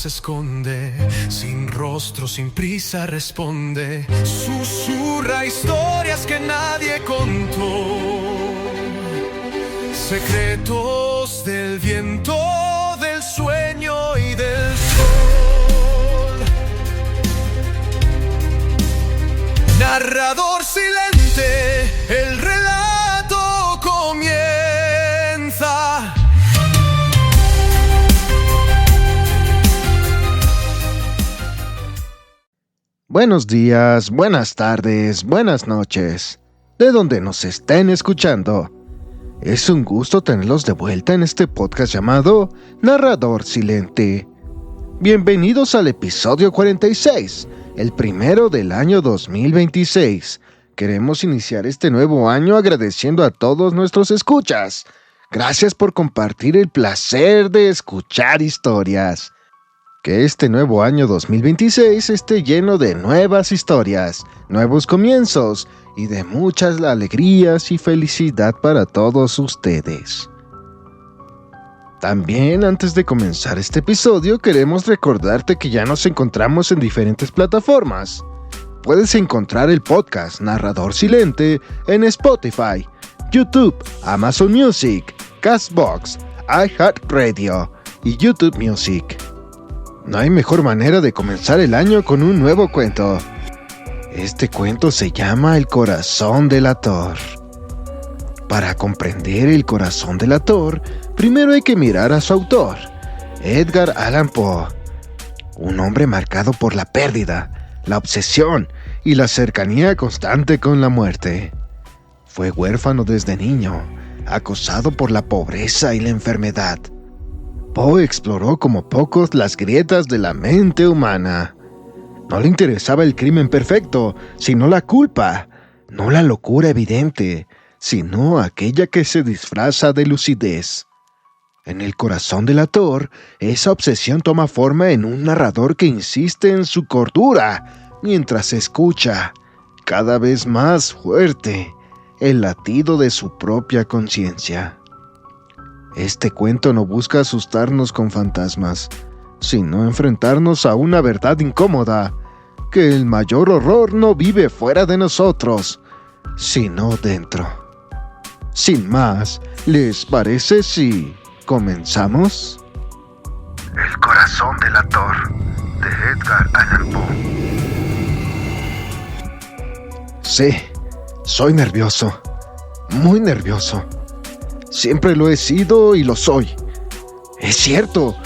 se esconde, sin rostro, sin prisa responde, susurra historias que nadie contó, secretos del viento, del sueño y del sol. Narrador silente, el relato comienza. Buenos días, buenas tardes, buenas noches, de donde nos estén escuchando. Es un gusto tenerlos de vuelta en este podcast llamado Narrador Silente. Bienvenidos al episodio 46, el primero del año 2026. Queremos iniciar este nuevo año agradeciendo a todos nuestros escuchas. Gracias por compartir el placer de escuchar historias. Que este nuevo año 2026 esté lleno de nuevas historias, nuevos comienzos y de muchas alegrías y felicidad para todos ustedes. También antes de comenzar este episodio queremos recordarte que ya nos encontramos en diferentes plataformas. Puedes encontrar el podcast Narrador Silente en Spotify, YouTube, Amazon Music, Castbox, iHeartRadio y YouTube Music. No hay mejor manera de comenzar el año con un nuevo cuento. Este cuento se llama El corazón delator. Para comprender el corazón delator, primero hay que mirar a su autor, Edgar Allan Poe. Un hombre marcado por la pérdida, la obsesión y la cercanía constante con la muerte. Fue huérfano desde niño, acosado por la pobreza y la enfermedad. Poe exploró como pocos las grietas de la mente humana. No le interesaba el crimen perfecto, sino la culpa, no la locura evidente, sino aquella que se disfraza de lucidez. En el corazón delator, esa obsesión toma forma en un narrador que insiste en su cordura, mientras escucha, cada vez más fuerte, el latido de su propia conciencia. Este cuento no busca asustarnos con fantasmas, sino enfrentarnos a una verdad incómoda, que el mayor horror no vive fuera de nosotros, sino dentro. Sin más, ¿les parece si comenzamos? El corazón delator, de Edgar Allan Poe. Sí, soy nervioso, muy nervioso. Siempre lo he sido y lo soy. Es cierto,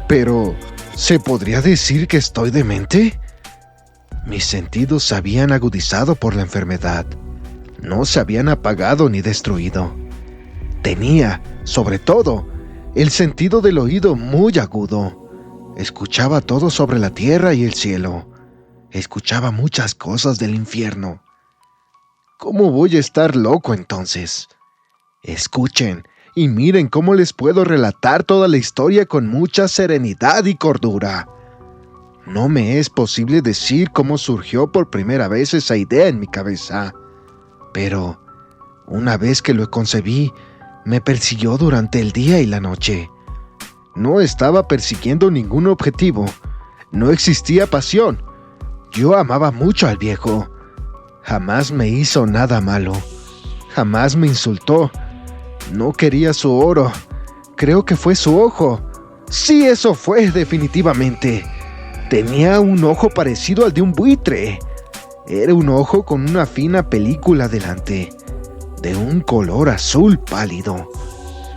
pero ¿se podría decir que estoy demente? Mis sentidos se habían agudizado por la enfermedad. No se habían apagado ni destruido. Tenía, sobre todo, el sentido del oído muy agudo. Escuchaba todo sobre la tierra y el cielo. Escuchaba muchas cosas del infierno. ¿Cómo voy a estar loco entonces? Escuchen y miren cómo les puedo relatar toda la historia con mucha serenidad y cordura. No me es posible decir cómo surgió por primera vez esa idea en mi cabeza, pero una vez que lo concebí, me persiguió durante el día y la noche. No estaba persiguiendo ningún objetivo, no existía pasión. Yo amaba mucho al viejo. Jamás me hizo nada malo, jamás me insultó. No quería su oro, creo que fue su ojo. Sí, eso fue definitivamente. Tenía un ojo parecido al de un buitre. Era un ojo con una fina película delante, de un color azul pálido.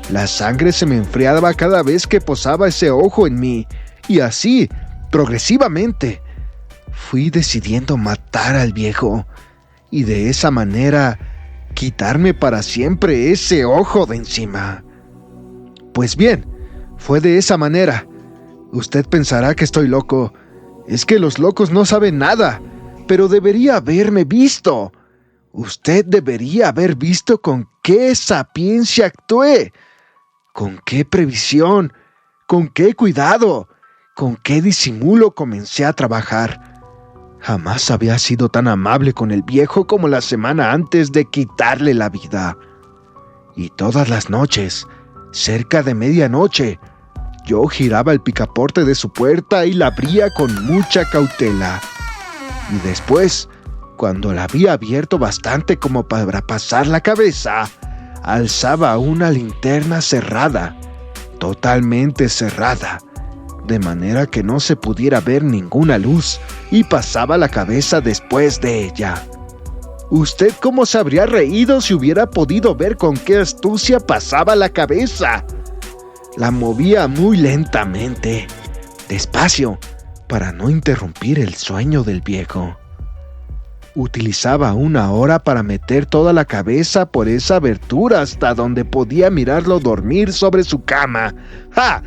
La sangre se me enfriaba cada vez que posaba ese ojo en mí, y así, progresivamente, fui decidiendo matar al viejo, y de esa manera quitarme para siempre ese ojo de encima. Pues bien, fue de esa manera. Usted pensará que estoy loco. Es que los locos no saben nada, pero debería haberme visto. Usted debería haber visto con qué sapiencia actué, con qué previsión, con qué cuidado, con qué disimulo comencé a trabajar. Jamás había sido tan amable con el viejo como la semana antes de quitarle la vida. Y todas las noches, cerca de medianoche, Yo giraba el picaporte de su puerta y la abría con mucha cautela. Y después, cuando la había abierto bastante como para pasar la cabeza, alzaba una linterna cerrada, totalmente cerrada, de manera que no se pudiera ver ninguna luz, y pasaba la cabeza después de ella. ¿Usted cómo se habría reído si hubiera podido ver con qué astucia pasaba la cabeza? La movía muy lentamente, despacio, para no interrumpir el sueño del viejo. Utilizaba 1 hora para meter toda la cabeza por esa abertura hasta donde podía mirarlo dormir sobre su cama. ¡Ja!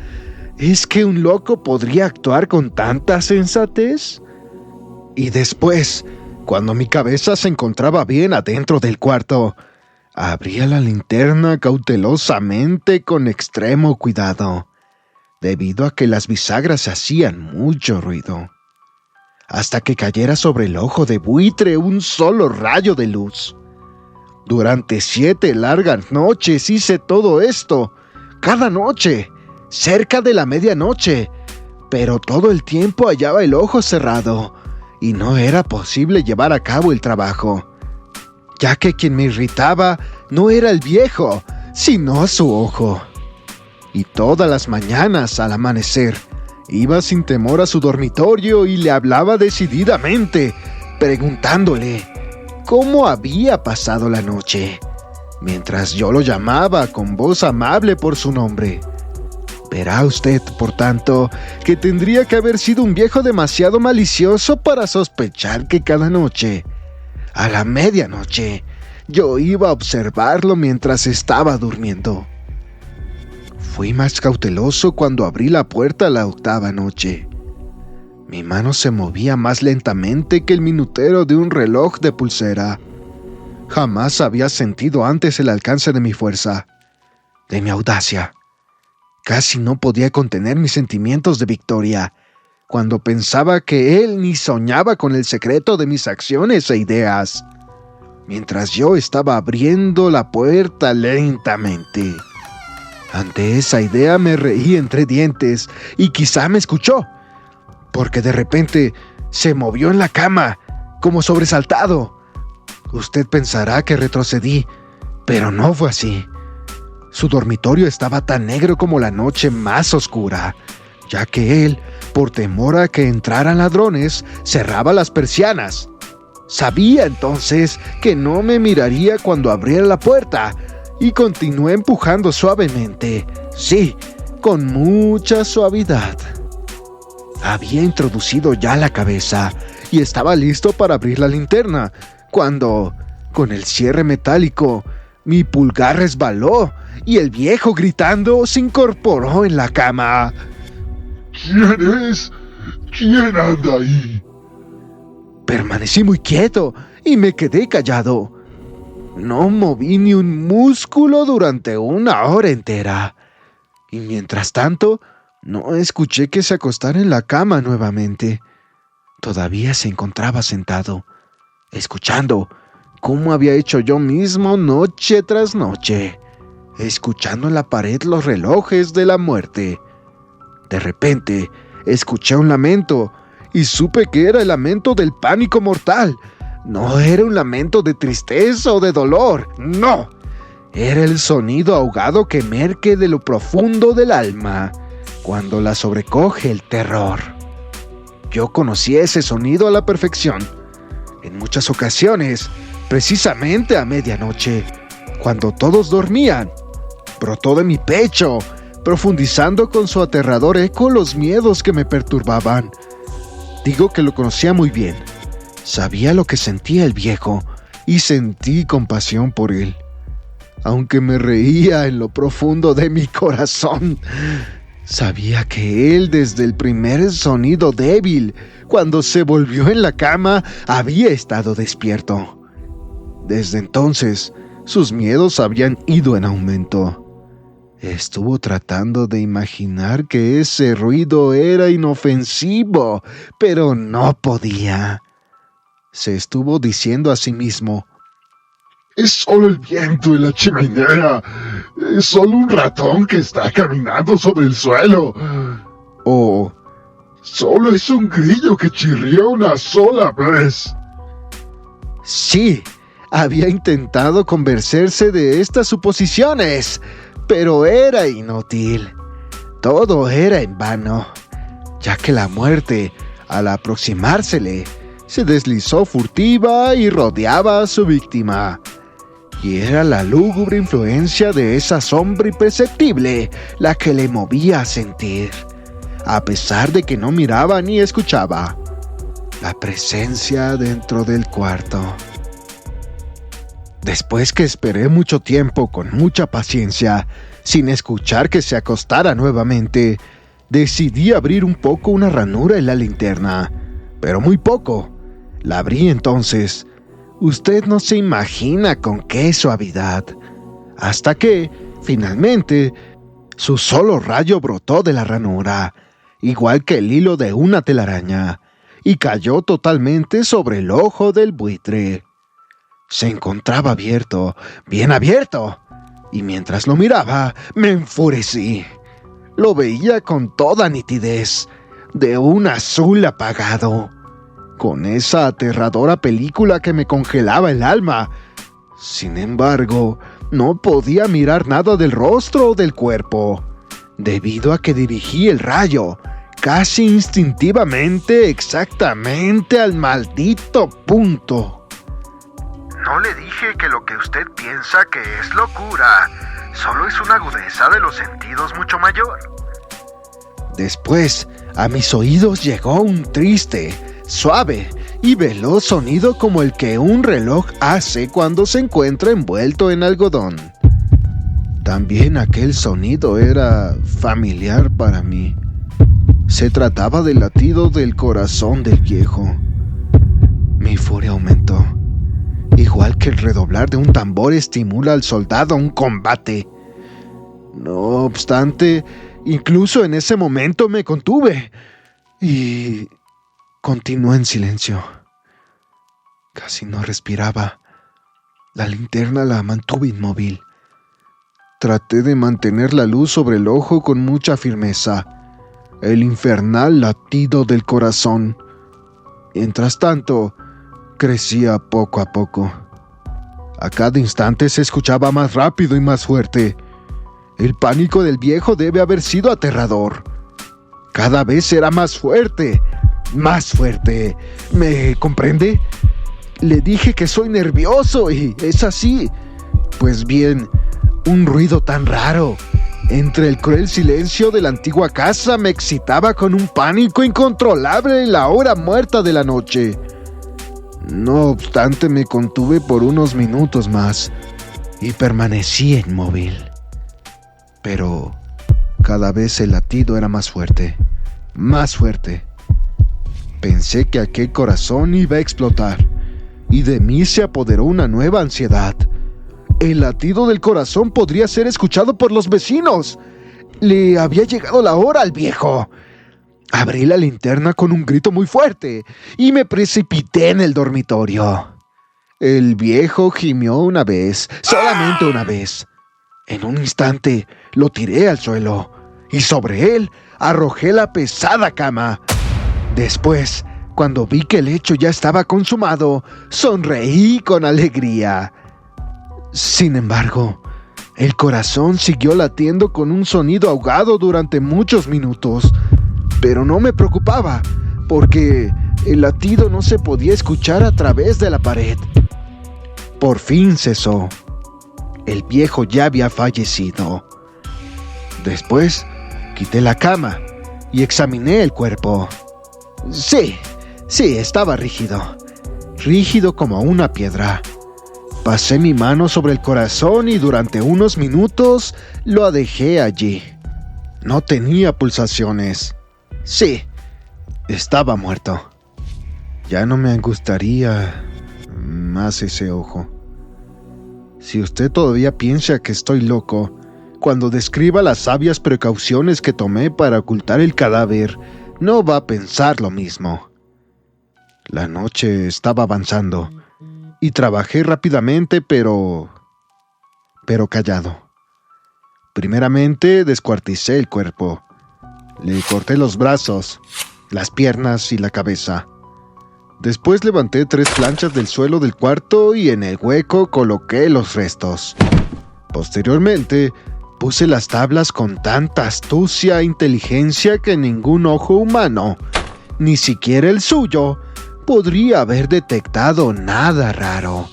¿Es que un loco podría actuar con tanta sensatez? Y después, cuando mi cabeza se encontraba bien adentro del cuarto, abría la linterna cautelosamente con extremo cuidado, debido a que las bisagras hacían mucho ruido, hasta que cayera sobre el ojo de buitre un solo rayo de luz. Durante 7 largas noches hice todo esto, cada noche, cerca de la medianoche, pero todo el tiempo hallaba el ojo cerrado, y no era posible llevar a cabo el trabajo, ya que quien me irritaba no era el viejo, sino su ojo. Y todas las mañanas al amanecer, iba sin temor a su dormitorio y le hablaba decididamente, preguntándole cómo había pasado la noche, mientras yo lo llamaba con voz amable por su nombre. Verá usted, por tanto, que tendría que haber sido un viejo demasiado malicioso para sospechar que cada noche, a la medianoche, yo iba a observarlo mientras estaba durmiendo. Fui más cauteloso cuando abrí la puerta la 8ª noche. Mi mano se movía más lentamente que el minutero de un reloj de pulsera. Jamás había sentido antes el alcance de mi fuerza, de mi audacia. Casi no podía contener mis sentimientos de victoria, cuando pensaba que él ni soñaba con el secreto de mis acciones e ideas, mientras yo estaba abriendo la puerta lentamente. Ante esa idea me reí entre dientes y quizá me escuchó, porque de repente se movió en la cama, como sobresaltado. Usted pensará que retrocedí, pero no fue así. Su dormitorio estaba tan negro como la noche más oscura, ya que él, por temor a que entraran ladrones, cerraba las persianas. Sabía entonces que no me miraría cuando abriera la puerta, y continué empujando suavemente, sí, con mucha suavidad. Había introducido ya la cabeza y estaba listo para abrir la linterna, cuando, con el cierre metálico, mi pulgar resbaló y el viejo, gritando, se incorporó en la cama. ¿Quién es? ¿Quién anda ahí? Permanecí muy quieto y me quedé callado. No moví ni un músculo durante 1 hora entera. Y mientras tanto, no escuché que se acostara en la cama nuevamente. Todavía se encontraba sentado, escuchando, como había hecho yo mismo noche tras noche, escuchando en la pared los relojes de la muerte. De repente, escuché un lamento y supe que era el lamento del pánico mortal. No era un lamento de tristeza o de dolor, no. Era el sonido ahogado que emerge de lo profundo del alma cuando la sobrecoge el terror. Yo conocí ese sonido a la perfección. En muchas ocasiones, precisamente a medianoche, cuando todos dormían, brotó de mi pecho, profundizando con su aterrador eco los miedos que me perturbaban. Digo que lo conocía muy bien. Sabía lo que sentía el viejo y sentí compasión por él, aunque me reía en lo profundo de mi corazón. Sabía que él, desde el primer sonido débil, cuando se volvió en la cama, había estado despierto. Desde entonces, sus miedos habían ido en aumento. Estuvo tratando de imaginar que ese ruido era inofensivo, pero no podía. Se estuvo diciendo a sí mismo: Es solo el viento en la chimenea. Es solo un ratón que está caminando sobre el suelo. O Solo es un grillo que chirrió una sola vez. sí, había intentado convencerse de estas suposiciones, pero era inútil. Todo era en vano, ya que la muerte, al aproximársele, se deslizó furtiva y rodeaba a su víctima. Y era la lúgubre influencia de esa sombra imperceptible la que le movía a sentir, a pesar de que no miraba ni escuchaba, la presencia dentro del cuarto. Después que esperé mucho tiempo con mucha paciencia, sin escuchar que se acostara nuevamente, decidí abrir un poco una ranura en la linterna, pero muy poco. La abrí entonces. Usted no se imagina con qué suavidad, hasta que, finalmente, su solo rayo brotó de la ranura, igual que el hilo de una telaraña, y cayó totalmente sobre el ojo del buitre. Se encontraba abierto, bien abierto, y mientras lo miraba, me enfurecí. Lo veía con toda nitidez, de un azul apagado, con esa aterradora película que me congelaba el alma. Sin embargo, no podía mirar nada del rostro o del cuerpo, debido a que dirigí el rayo, casi instintivamente, exactamente al maldito punto. No le dije que lo que usted piensa que es locura, solo es una agudeza de los sentidos mucho mayor. Después, a mis oídos llegó un triste, suave y veloz sonido como el que un reloj hace cuando se encuentra envuelto en algodón. También aquel sonido era familiar para mí. Se trataba del latido del corazón del viejo. Mi furia aumentó. Igual que el redoblar de un tambor estimula al soldado a un combate. No obstante, incluso en ese momento me contuve y continué en silencio. Casi no respiraba. La linterna la mantuve inmóvil. Traté de mantener la luz sobre el ojo con mucha firmeza. El infernal latido del corazón, mientras tanto, crecía poco a poco. A cada instante se escuchaba más rápido y más fuerte. El pánico del viejo debe haber sido aterrador. Cada vez era más fuerte, más fuerte. ¿Me comprende? Le dije que soy nervioso y es así. Pues bien, un ruido tan raro, entre el cruel silencio de la antigua casa, me excitaba con un pánico incontrolable en la hora muerta de la noche. No obstante, me contuve por unos minutos más y permanecí inmóvil. Pero cada vez el latido era más fuerte, más fuerte. Pensé que aquel corazón iba a explotar, y de mí se apoderó una nueva ansiedad. El latido del corazón podría ser escuchado por los vecinos. Le había llegado la hora al viejo. Abrí la linterna con un grito muy fuerte y me precipité en el dormitorio. El viejo gimió una vez, solamente una vez. En un instante lo tiré al suelo y sobre él arrojé la pesada cama. Después, cuando vi que el hecho ya estaba consumado, sonreí con alegría. Sin embargo, el corazón siguió latiendo con un sonido ahogado durante muchos minutos, pero no me preocupaba, porque el latido no se podía escuchar a través de la pared. Por fin cesó. El viejo ya había fallecido. Después, quité la cama y examiné el cuerpo. Sí, estaba rígido. Rígido como una piedra. Pasé mi mano sobre el corazón y durante unos minutos lo dejé allí. No tenía pulsaciones. Sí, estaba muerto. Ya no me angustiaría más ese ojo. Si usted todavía piensa que estoy loco, cuando describa las sabias precauciones que tomé para ocultar el cadáver, no va a pensar lo mismo. La noche estaba avanzando y trabajé rápidamente, pero callado. Primeramente descuarticé el cuerpo. Le corté los brazos, las piernas y la cabeza. Después levanté 3 planchas del suelo del cuarto y en el hueco coloqué los restos. Posteriormente, puse las tablas con tanta astucia e inteligencia que ningún ojo humano, ni siquiera el suyo, podría haber detectado nada raro.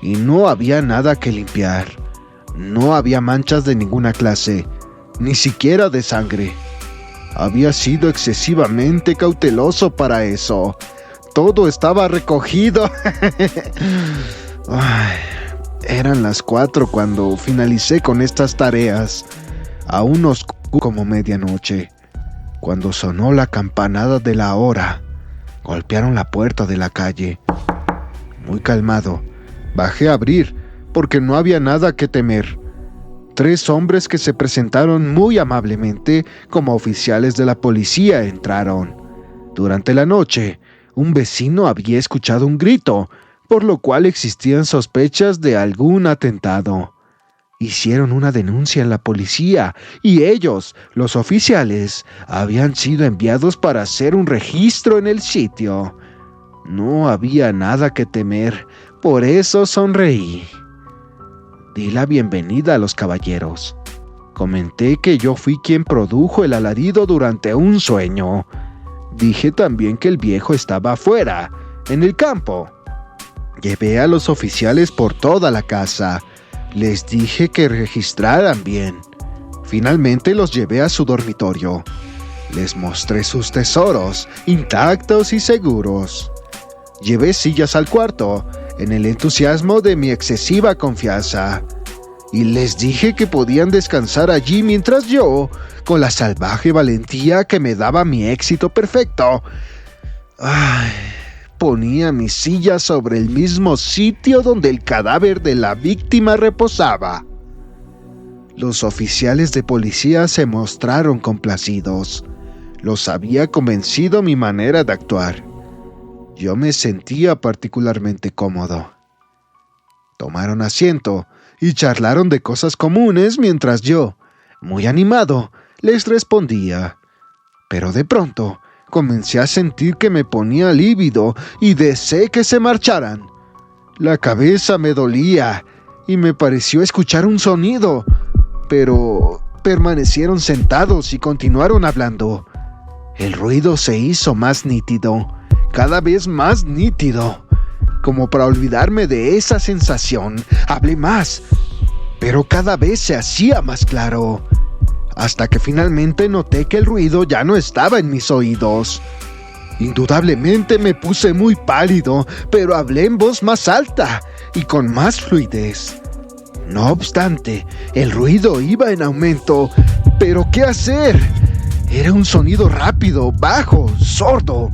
Y no había nada que limpiar. No había manchas de ninguna clase, ni siquiera de sangre. Había sido excesivamente cauteloso para eso. Todo estaba recogido. Ay, eran las 4 cuando finalicé con estas tareas, aún oscuro como medianoche, cuando sonó la campanada de la hora. Golpearon la puerta de la calle. Muy calmado, bajé a abrir, porque no había nada que temer. 3 hombres que se presentaron muy amablemente como oficiales de la policía entraron. Durante la noche, un vecino había escuchado un grito, por lo cual existían sospechas de algún atentado. Hicieron una denuncia en la policía y ellos, los oficiales, habían sido enviados para hacer un registro en el sitio. No había nada que temer, por eso sonreí. Di la bienvenida a los caballeros. Comenté que yo fui quien produjo el alarido durante un sueño. Dije también que el viejo estaba afuera, en el campo. Llevé a los oficiales por toda la casa. Les dije que registraran bien. Finalmente los llevé a su dormitorio. Les mostré sus tesoros, intactos y seguros. Llevé sillas al cuarto, en el entusiasmo de mi excesiva confianza. Y les dije que podían descansar allí mientras yo, con la salvaje valentía que me daba mi éxito perfecto, ponía mi silla sobre el mismo sitio donde el cadáver de la víctima reposaba. Los oficiales de policía se mostraron complacidos. Los había convencido mi manera de actuar. Yo me sentía particularmente cómodo. Tomaron asiento y charlaron de cosas comunes mientras yo, muy animado, les respondía. Pero de pronto comencé a sentir que me ponía lívido y deseé que se marcharan. La cabeza me dolía y me pareció escuchar un sonido, pero permanecieron sentados y continuaron hablando. El ruido se hizo más nítido, cada vez más nítido. Como para olvidarme de esa sensación, hablé más, pero cada vez se hacía más claro, hasta que finalmente noté que el ruido ya no estaba en mis oídos. Indudablemente me puse muy pálido, pero hablé en voz más alta y con más fluidez. No obstante, el ruido iba en aumento, pero ¿qué hacer? Era un sonido rápido, bajo, sordo,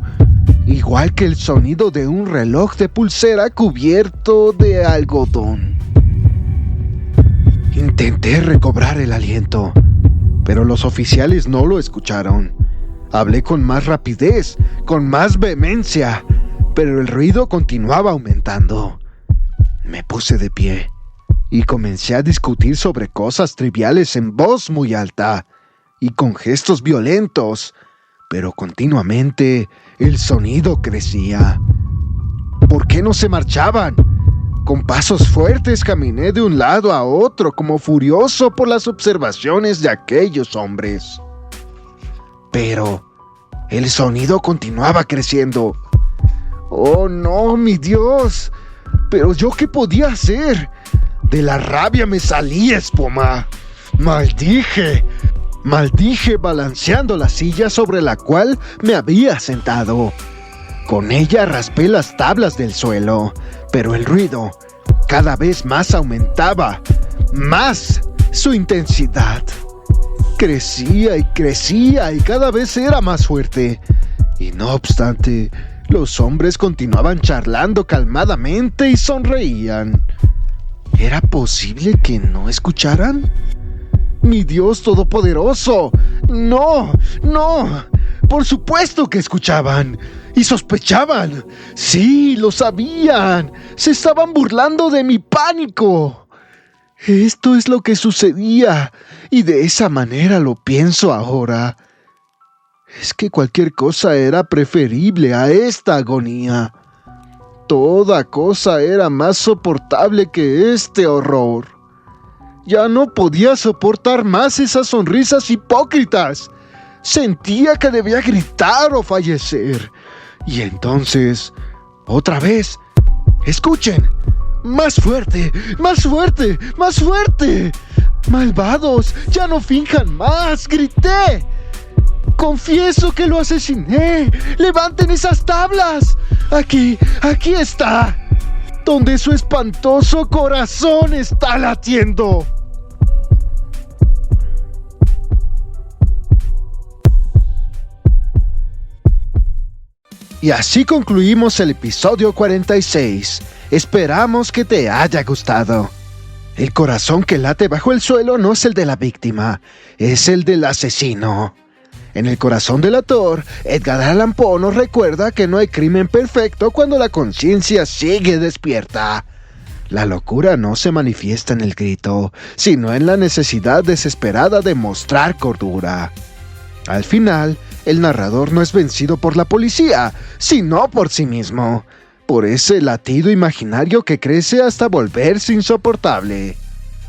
igual que el sonido de un reloj de pulsera cubierto de algodón. Intenté recobrar el aliento, pero los oficiales no lo escucharon. Hablé con más rapidez, con más vehemencia, pero el ruido continuaba aumentando. Me puse de pie y comencé a discutir sobre cosas triviales en voz muy alta y con gestos violentos, pero continuamente el sonido crecía. ¿Por qué no se marchaban? Con pasos fuertes caminé de un lado a otro como furioso por las observaciones de aquellos hombres. Pero el sonido continuaba creciendo. ¡Oh no, mi Dios! ¿Pero yo qué podía hacer? De la rabia me salía espuma. Maldije balanceando la silla sobre la cual me había sentado. Con ella raspé las tablas del suelo, pero el ruido cada vez más aumentaba, más su intensidad. Crecía y cada vez era más fuerte. Y no obstante, los hombres continuaban charlando calmadamente y sonreían. ¿Era posible que no escucharan? ¡Mi Dios todopoderoso! ¡No! ¡No! Por supuesto que escuchaban. Y sospechaban. Sí, lo sabían. Se estaban burlando de mi pánico. Esto es lo que sucedía. Y de esa manera lo pienso ahora. Es que cualquier cosa era preferible a esta agonía. Toda cosa era más soportable que este horror. Ya no podía soportar más esas sonrisas hipócritas. Sentía que debía gritar o fallecer. Y entonces, otra vez, escuchen. ¡Más fuerte! ¡Más fuerte! ¡Más fuerte! ¡Malvados! ¡Ya no finjan más! ¡Grité! ¡Confieso que lo asesiné! ¡Levanten esas tablas! Aquí está. Donde su espantoso corazón está latiendo. Y así concluimos el episodio 46. Esperamos que te haya gustado. El corazón que late bajo el suelo no es el de la víctima, es el del asesino. En El corazón delator, Edgar Allan Poe nos recuerda que no hay crimen perfecto cuando la conciencia sigue despierta. La locura no se manifiesta en el grito, sino en la necesidad desesperada de mostrar cordura. Al final, el narrador no es vencido por la policía, sino por sí mismo, por ese latido imaginario que crece hasta volverse insoportable.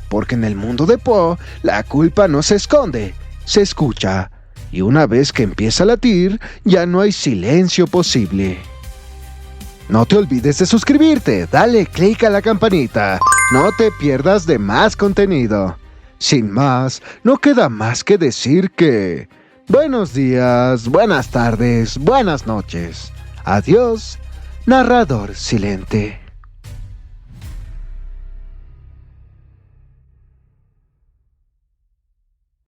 Porque en el mundo de Poe, la culpa no se esconde, se escucha. Y una vez que empieza a latir, ya no hay silencio posible. No te olvides de suscribirte, dale click a la campanita, no te pierdas de más contenido. Sin más, no queda más que decir que... buenos días, buenas tardes, buenas noches. Adiós, narrador silente.